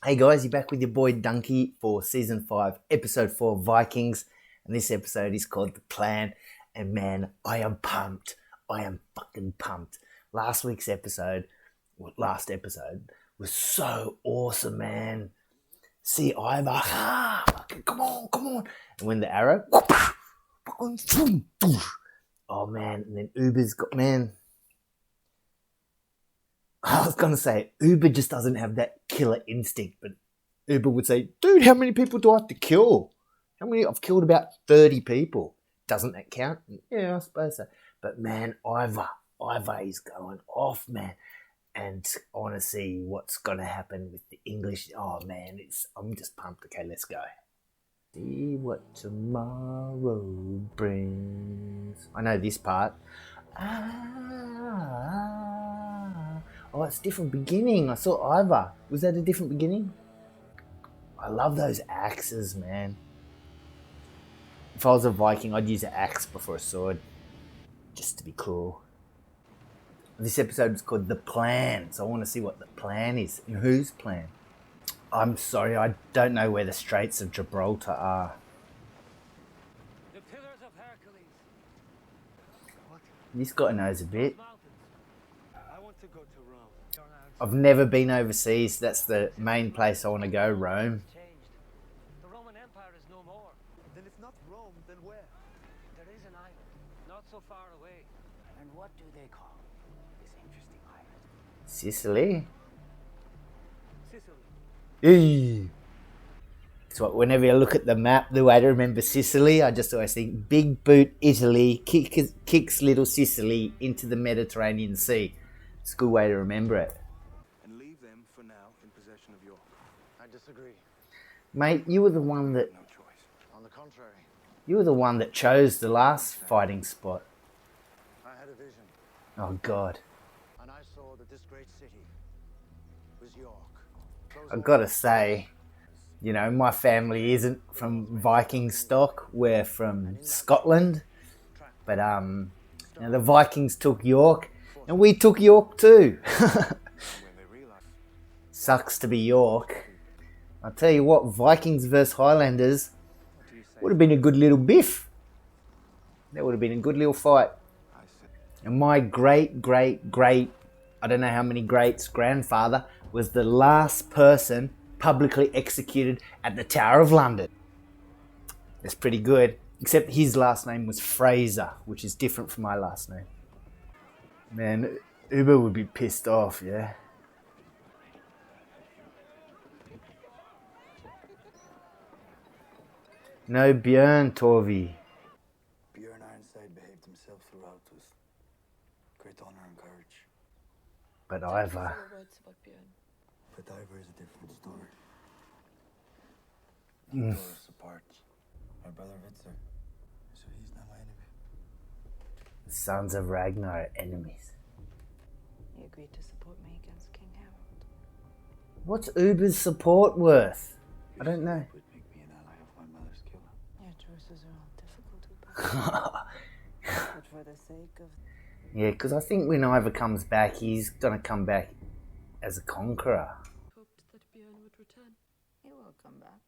Hey guys, you're back with your boy Dunky for Season 5, Episode 4, Vikings. And this episode is called The Plan. And man, I am pumped. I am fucking pumped. Last episode was so awesome, man. See Ivor, come on. And when the arrow, oh man, and then Uber's got, man. I was going to say, Uber just doesn't have that killer instinct, but Uber would say, dude, how many people do I have to kill? I've killed about 30 people. Doesn't that count? Yeah, I suppose so. But man, Ivor is going off, man. And I want to see what's going to happen with the English. Oh man, I'm just pumped. Okay, let's go. See what tomorrow brings. I know this part. Oh, it's a different beginning. I saw Ivor. Was that a different beginning? I love those axes, man. If I was a Viking, I'd use an axe before a sword. Just to be cool. This episode is called The Plan. So I want to see what the plan is. And whose plan? I'm sorry, I don't know where the Straits of Gibraltar are. The Pillars of Hercules. This guy knows a bit. I want to go to Rome. I've never been overseas. That's the main place I want to go, Rome. Changed. The Roman Empire is no more. Then if not Rome, then where? There is an island, not so far away. And what do they call this interesting island? Sicily? Sicily. Eee. So whenever I look at the map, the way to remember Sicily, I just always think big boot Italy kicks little Sicily into the Mediterranean Sea. It's a good way to remember it. And leave them for now in possession of York. I disagree. Mate, you were the one that No choice. On the contrary, chose the last fighting spot. I had a vision, Oh God. and I saw that this great city was York. I've got to say, you know, my family isn't from Viking stock. We're from Scotland. But you know, the Vikings took York, and we took York too. When they realized Sucks to be York. I'll tell you what, Vikings versus Highlanders what do you say? would have been a good little biff. That would have been a good little fight. I said, And my great, I don't know how many greats, grandfather was the last person publicly executed at the Tower of London. That's pretty good. Except his last name was Fraser, which is different from my last name. Man, Uber would be pissed off, yeah? No Björn, Torvi. Björn Ironside behaved himself throughout with great honor and courage. But Fewer Ivor. words about Björn. But Ivor is a different story. He tore us apart. My brother Vitzer. So he's now my enemy. The sons of Ragnar are enemies. He agreed to support me against King Harold. What's Uber's support worth? I don't know. Would make me an ally of my mother's killer. Your choices are all difficult, Uber. But for the sake of... Yeah, because I think when Ivor comes back, he's going to come back as a conqueror Hoped that Björn would return. He will come back.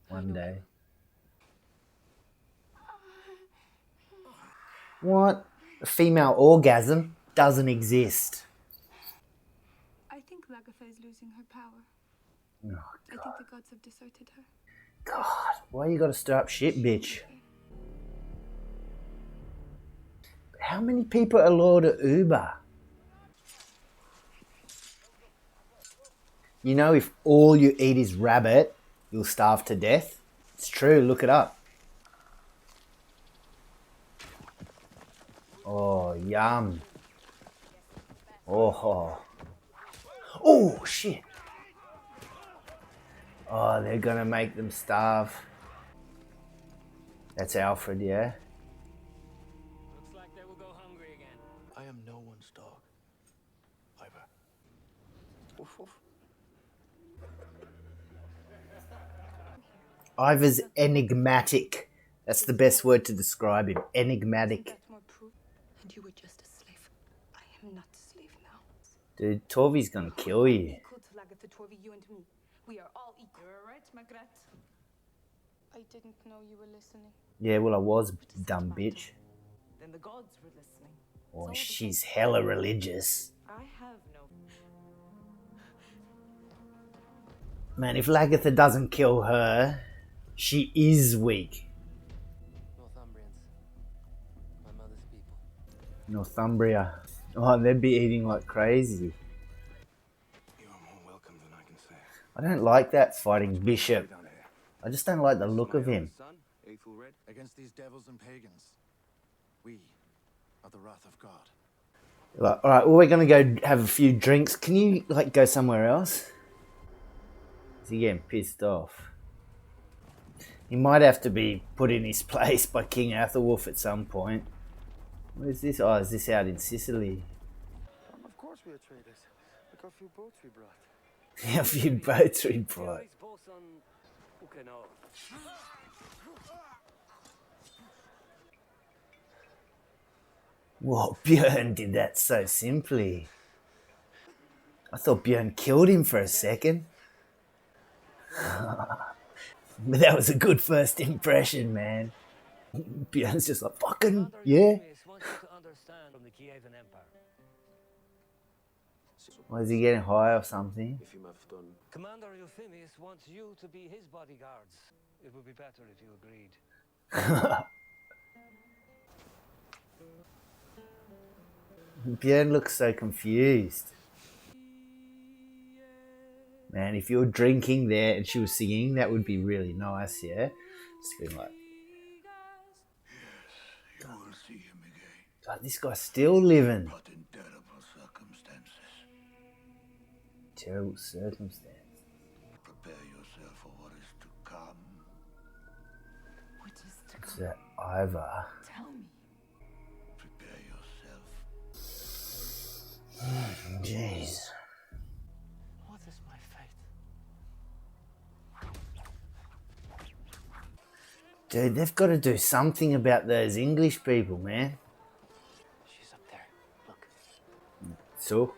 one day. What? A female orgasm doesn't exist. I think Lagertha is losing her power. Oh, I think the gods have deserted her. God, why you got to stir up shit, bitch? How many people are loyal to Uber? You know, if all you eat is rabbit, you'll starve to death. It's true, look it up. Oh, yum. Oh, oh shit. Oh, they're gonna make them starve. That's Alfred, yeah? Looks like they will go hungry again. I am no one's dog. Ivor. Woof woof. Ivor's enigmatic. That's the best word to describe him. Enigmatic. That's more proof. And you were just a slave. I am not a slave now. Dude, Torvi's gonna kill you. Equal to Lagertha 4v you and me. We are all equal. You're right, Magret. I didn't know you were listening. Yeah, well, I was, dumb bitch. Then the gods were listening. Oh, she's hella religious. I have no. Man, if Lagatha doesn't kill her, she is weak. Northumbrians. My mother's people. Northumbria. Oh, they'd be eating like crazy. You are more welcome than I can say. I don't like that fighting bishop. I just don't like the look of him. Against these devils and pagans, we are the wrath of God. Like, all right, well, we're gonna go have a few drinks. Can you like go somewhere else? Is he getting pissed off? He might have to be put in his place by King Athelwulf at some point. What is this? Oh, is this out in Sicily? Of course we are traders. Look how few boats we brought. A few boats we brought. Whoa, Björn did that so simply. I thought Björn killed him for a second. But that was a good first impression, man. Björn's just like, fucking, yeah. Why is he getting high or something? Commander Euphemius wants you to be his bodyguards. It would be better if you agreed. Björn looks so confused. Man, if you were drinking there and she was singing, that would be really nice, yeah? Just being like, You will see him again, God, this guy's still living. but in terrible circumstances. Terrible circumstance. Prepare yourself for what is to come. What is to What's come? that, Ivar? Tell me. Prepare yourself. Jeez. What is my fate? Dude, they've got to do something about those English people, man. She's up there. Look. So?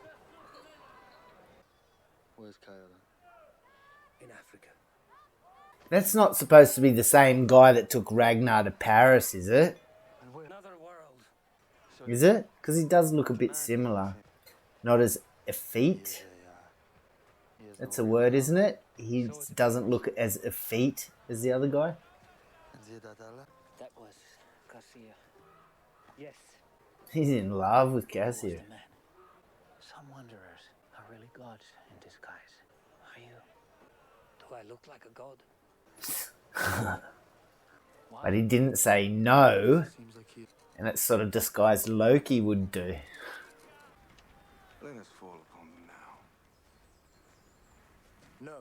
Where's Kyla? In Africa. That's not supposed to be the same guy that took Ragnar to Paris, is it? And we're another world. Is it? Because he does look a bit similar. Not as effete. That's a word, isn't it? He doesn't look as effete as the other guy. That was Cassia. Yes. He's in love with Was Cassia. the man. Some wanderers are really gods in disguise. Are you? Do I look like a god? But he didn't say no. Seems like he. And that sort of disguise Loki would do. Let us fall upon them now. No.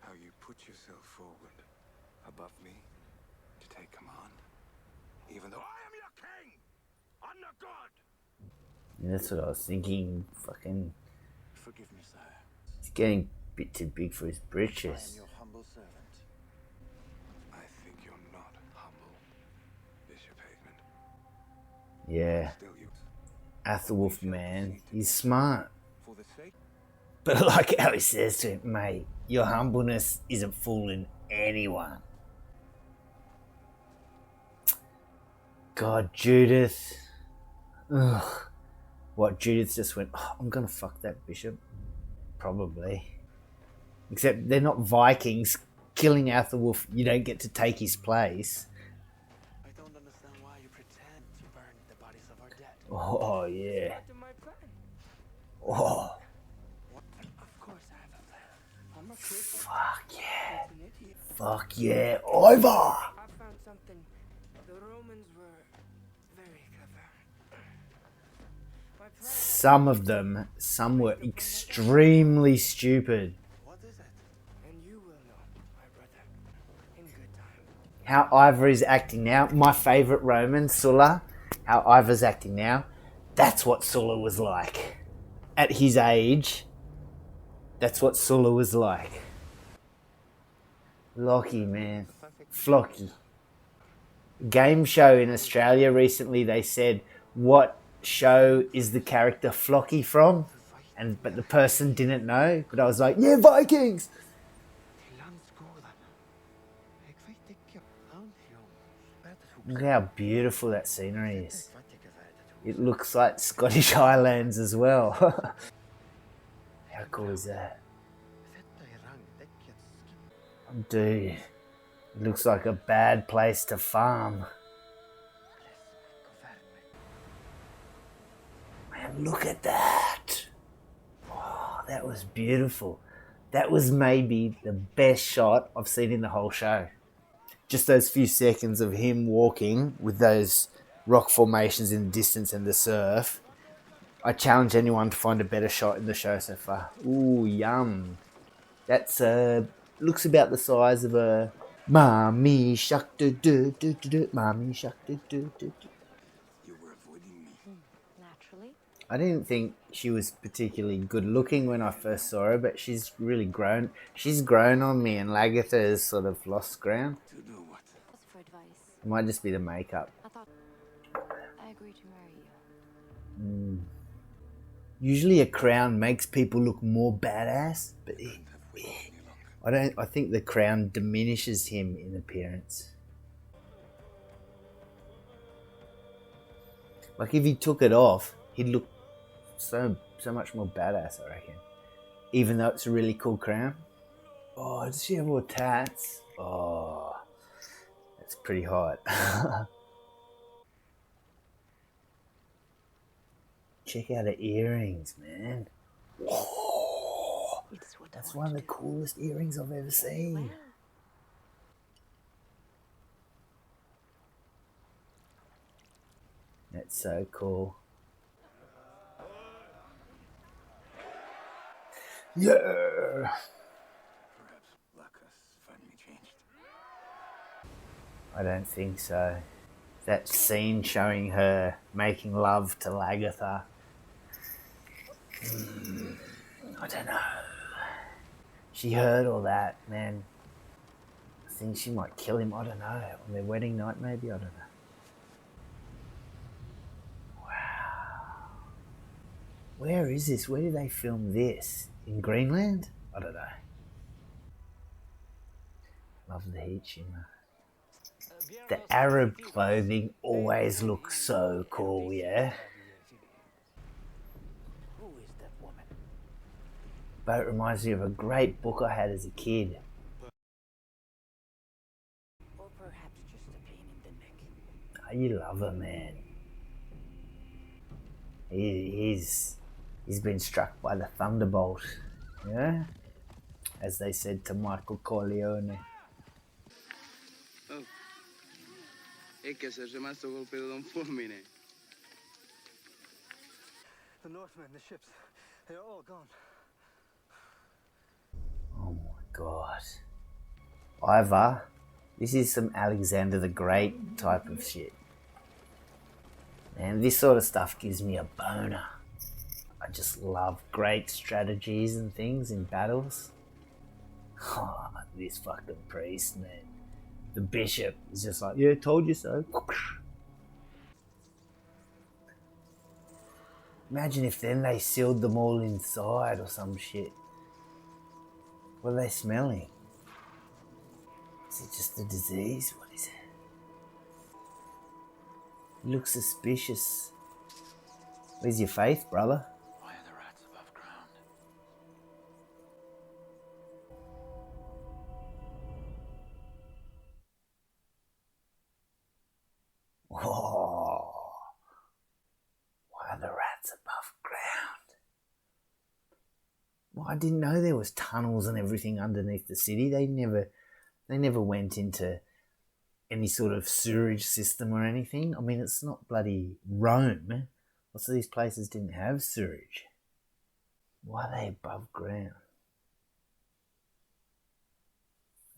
How you put yourself forward above me to take command, even though I am your king. I'm not God. Yeah, that's what I was thinking. Fucking, Forgive me, sire. he's getting a bit too big for his I am britches. your humble servant. I think you're not humble, Bishop Haveman. Yeah, Still, you. Athelwulf, man, he's smart. For the sake. But I like how he says to him, mate, your humbleness isn't fooling anyone. God, Judith. Ugh. What, Judith just went, oh, I'm gonna fuck that bishop? Probably. Except they're not Vikings. Killing Athelwulf, you don't get to take his place. I don't understand why you pretend to burn the bodies of our dead. Oh, yeah. After my plan. Oh, Of course I have a plan. I'm not fuck yeah. an idiot. Fuck yeah. Ivar! I found something. The Romans were very clever. My plan. Some of them, some were extremely stupid. What is it? And you will know, my brother, in good time. How Ivar is acting now, my favourite Roman, Sulla, how Ivar's acting now, that's what Sulla was like. At his age, that's what Sulla was like. Lockie, man. Flocky. Game show in Australia recently, they said, what show is the character Flocky from? but the person didn't know. But I was like, yeah, Vikings! Look how beautiful that scenery is. It looks like Scottish Highlands as well. How cool is that? Dude, it looks like a bad place to farm. Man, look at that. Oh, that was beautiful. That was maybe the best shot I've seen in the whole show. Just those few seconds of him walking with those rock formations in the distance and the surf. I challenge anyone to find a better shot in the show so far. Ooh, yum. That's looks about the size of a mommy shark do do do do do. Mommy shark do do do do. You were avoiding me. Naturally. I didn't think she was particularly good looking when I first saw her, but she's really grown. She's grown on me, and Lagatha has sort of lost ground. To do what? What's for advice? It might just be the makeup. I thought I agreed to marry you. Usually a crown makes people look more badass, but I think the crown diminishes him in appearance. Like if he took it off, he'd look so much more badass, I reckon. Even though it's a really cool crown. Oh, does she have more tats? Oh, that's pretty hot. Check out her earrings, man. Whoa, It's what that's I one of want the coolest earrings I've ever seen. That's so cool. Yeah. Perhaps luck has finally changed. I don't think so. That scene showing her making love to Lagatha. I don't know. She heard all that, man. I think she might kill him. I don't know. On their wedding night, maybe? I don't know. Wow. Where is this? Where did they film this? In Greenland? I don't know. Love the heat shimmer. The Arab clothing always looks so cool, yeah? Who is that woman? But it reminds me of a great book I had as a kid. Or perhaps just a pain in the neck. Oh, you love her, man. He's been struck by the thunderbolt, yeah? As they said to Michael Corleone. Oh. E che sei rimasto colpito da un fulmine. The Northmen, the ships, they are all gone. Oh my god. Ivor, this is some Alexander the Great type of shit. Man, this sort of stuff gives me a boner. I just love great strategies and things in battles. Oh, this fucking priest, man. The bishop is just like, yeah, told you so. Imagine if then they sealed them all inside or some shit. What are they smelling? Is it just a disease? What is it? You look suspicious. Where's your faith, brother? Why are the rats above ground? Whoa. Why are the rats above ground? Well, I didn't know there was tunnels and everything underneath the city. They never went into any sort of sewerage system or anything. I mean, it's not bloody Rome. Lots of these places didn't have sewerage. Why are they above ground?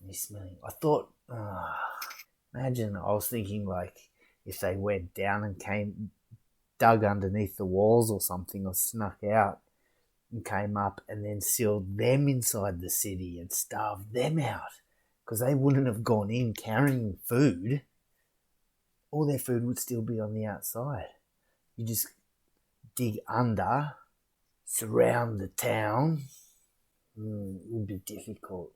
You're smelling. I thought, imagine, I was thinking like if they went down and dug underneath the walls or something, or snuck out and came up and then sealed them inside the city and starved them out. Because they wouldn't have gone in carrying food. All their food would still be on the outside. You just dig under, surround the town, it would be difficult.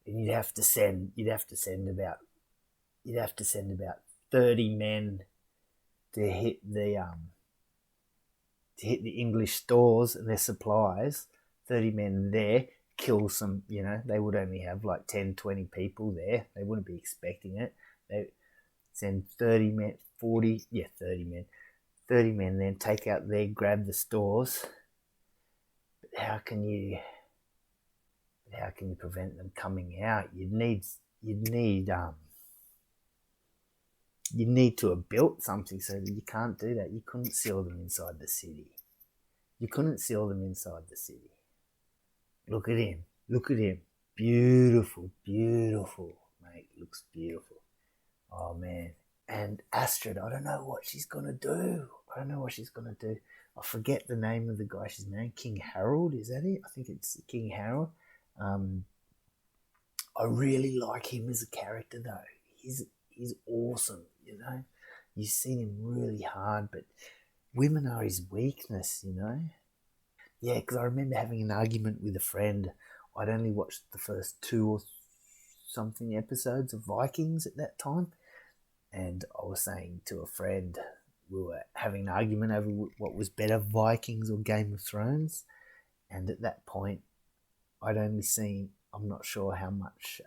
And you'd have to send about 30 men to hit the English stores and their supplies. 30 men there, kill some, they would only have like 10, 20 people there. They wouldn't be expecting it. They send 30 men, 30 men. 30 men then take out there, grab the stores. But how can you prevent them coming out? You'd need to have built something so that you can't do that. You couldn't seal them inside the city. Look at him. Beautiful, mate. Looks beautiful. Oh, man. And Astrid, I don't know what she's going to do. I forget the name of the guy's name. King Harold, is that it? I think it's King Harold. I really like him as a character, though. He's awesome, You've seen him really hard, but women are his weakness, Yeah, because I remember having an argument with a friend. I'd only watched the first 2 or something episodes of Vikings at that time, and I was saying to a friend, we were having an argument over what was better, Vikings or Game of Thrones, and at that point, I'd only seen, I'm not sure how much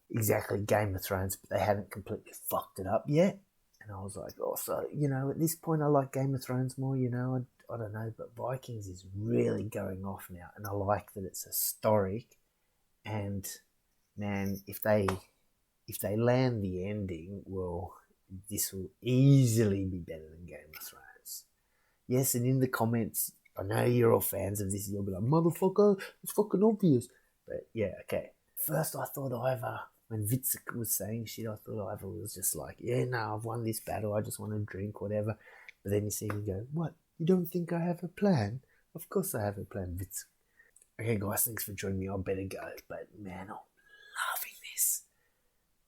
exactly Game of Thrones, but they hadn't completely fucked it up yet. And I was like, oh, so, at this point I like Game of Thrones more, I don't know, but Vikings is really going off now. And I like that it's historic. And, man, if they land the ending, well, this will easily be better than Game of Thrones. Yes, and in the comments, I know you're all fans of this, you'll be like, motherfucker, it's fucking obvious. But, yeah, okay. First I thought Ivor, when Vitzik was saying shit, I thought Ivor was just like, yeah, no, I've won this battle, I just want to drink, whatever. But then you see him go, what, you don't think I have a plan? Of course I have a plan, Vitzik. Okay, guys, thanks for joining me, I better go. But, man, I'm loving this.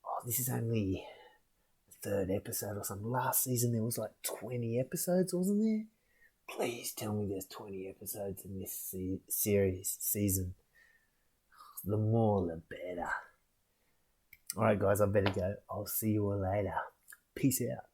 Oh, this is only the 3rd episode or something. Last season there was like 20 episodes, wasn't there? Please tell me there's 20 episodes in this season. The more, the better. Alright, guys, I better go. I'll see you all later. Peace out.